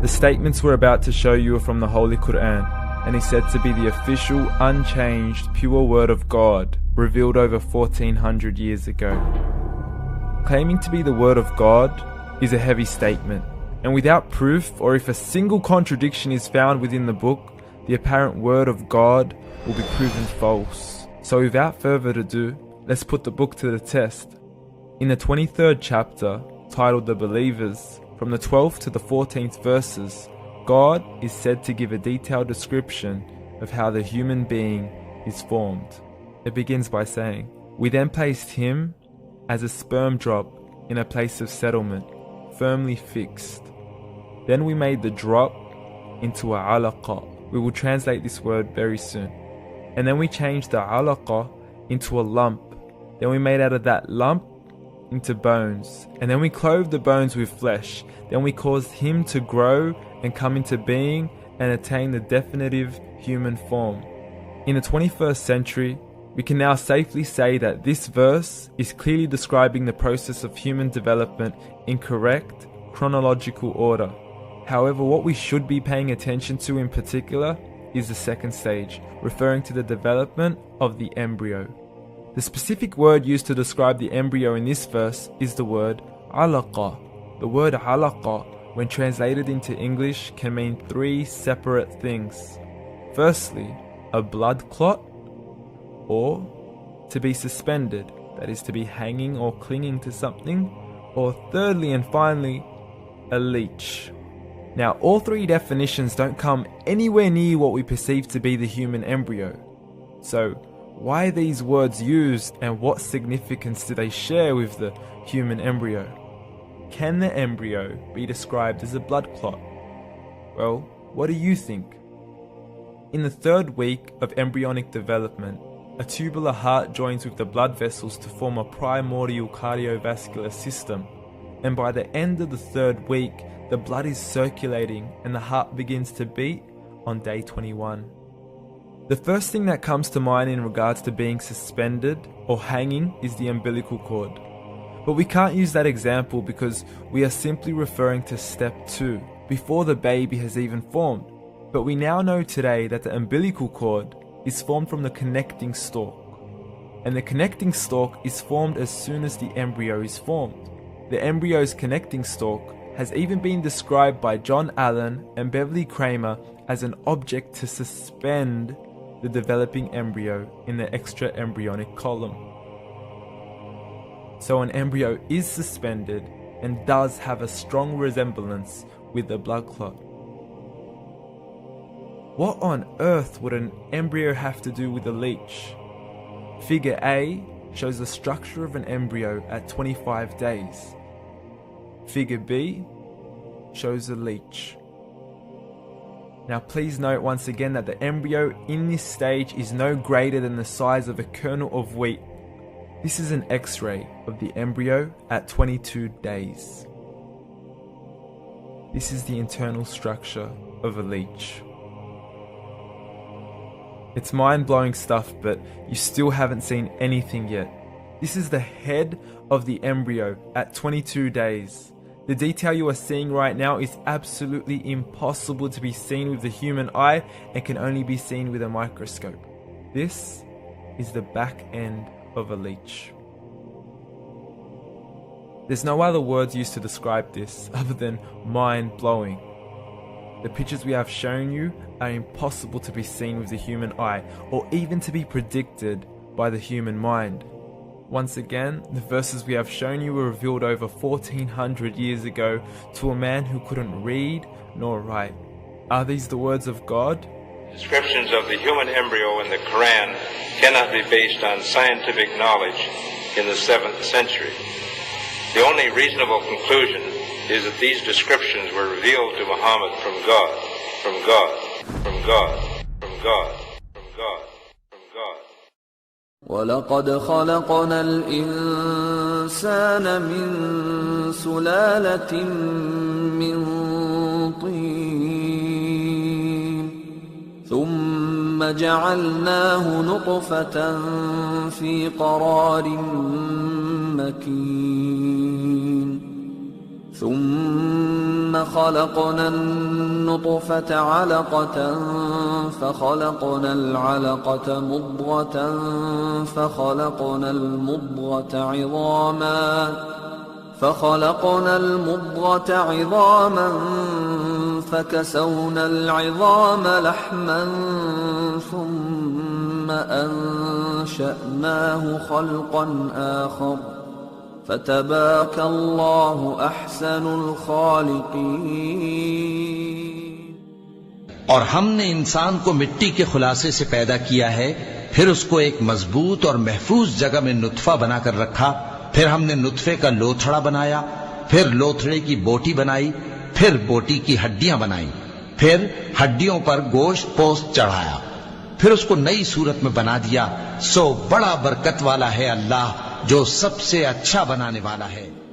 The statements we're about to show you are from the Holy Qur'an, and is said to be the official, unchanged, pure word of God, revealed over 1400 years ago. Claiming to be the word of God is a heavy statement, and without proof, or if a single contradiction is found within the book, the apparent word of God will be proven false. So without further ado, let's put the book to the test. In the 23rd chapter, titled The Believers, from the 12th to the 14th verses, God is said to give a detailed description of how the human being is formed. It begins by saying, "We then placed him as a sperm drop in a place of settlement, firmly fixed. Then we made the drop into a alaqa." We will translate this word very soon. "And then we changed the alaqa into a lump. Then we made out of that lump into bones. And then we clothed the bones with flesh. Then we caused him to grow and come into being and attain the definitive human form." In the 21st century, we can now safely say that this verse is clearly describing the process of human development in correct chronological order. However, what we should be paying attention to in particular is the second stage, referring to the development of the embryo. The specific word used to describe the embryo in this verse is the word alaqa. The word alaqa, when translated into English, can mean three separate things. Firstly, a blood clot, or to be suspended, that is to be hanging or clinging to something, or thirdly and finally, a leech. Now, all three definitions don't come anywhere near what we perceive to be the human embryo. So, why are these words used, and what significance do they share with the human embryo? Can the embryo be described as a blood clot? Well, what do you think? In the 3rd week of embryonic development, a tubular heart joins with the blood vessels to form a primordial cardiovascular system, and by the end of the 3rd week, the blood is circulating and the heart begins to beat on day 21. The first thing that comes to mind in regards to being suspended or hanging is the umbilical cord. But we can't use that example because we are simply referring to step 2, before the baby has even formed. But we now know today that the umbilical cord is formed from the connecting stalk. And the connecting stalk is formed as soon as the embryo is formed. The embryo's connecting stalk has even been described by John Allen and Beverly Kramer as an object to suspend the developing embryo in the extra-embryonic column. So an embryo is suspended and does have a strong resemblance with the blood clot. What on earth would an embryo have to do with a leech? Figure A shows the structure of an embryo at 25 days. Figure B shows a leech. Now please note once again that the embryo in this stage is no greater than the size of a kernel of wheat. This is an X-ray of the embryo at 22 days. This is the internal structure of a leech. It's mind-blowing stuff, but you still haven't seen anything yet. This is the head of the embryo at 22 days. The detail you are seeing right now is absolutely impossible to be seen with the human eye and can only be seen with a microscope. This is the back end of a leech. There's no other words used to describe this other than mind-blowing. The pictures we have shown you are impossible to be seen with the human eye or even to be predicted by the human mind. Once again, the verses we have shown you were revealed over 1400 years ago to a man who couldn't read nor write. Are these the words of God? Descriptions of the human embryo in the Qur'an cannot be based on scientific knowledge in the 7th century. The only reasonable conclusion is that these descriptions were revealed to Muhammad from God, from God, from God, from God, from God, from God. وَلَقَدْ خَلَقْنَا الْإِنسَانَ مِنْ سُلَالَةٍ مِّنْ طِينٍ ثُمَّ جَعَلْنَاهُ نُطْفَةً فِي قَرَارٍ مَّكِينٍ ثُمَّ خلقنا النطفة علقة فخلقنا العلقة مضغة فخلقنا المضغة عظاما فكسونا العظام لحما ثم أنشأناه خلقا آخر فتبارك الله أحسن الخالقين। और हमने इंसान को मिट्टी के खुलासे से पैदा किया है, फिर उसको एक मजबूत और महफूज जगह में नुत्फा बनाकर रखा, फिर हमने नुत्फे का लोथड़ा बनाया, फिर लोथड़े की बोटी बनाई, फिर बोटी की हड्डियां बनाई, फिर हड्डियों पर गोश्त पोस्त चढ़ाया, फिर उसको नई सूरत में बना दिया। सो बड़ा बरकत वाला है अल्लाह, जो सबसे अच्छा बनाने वाला है।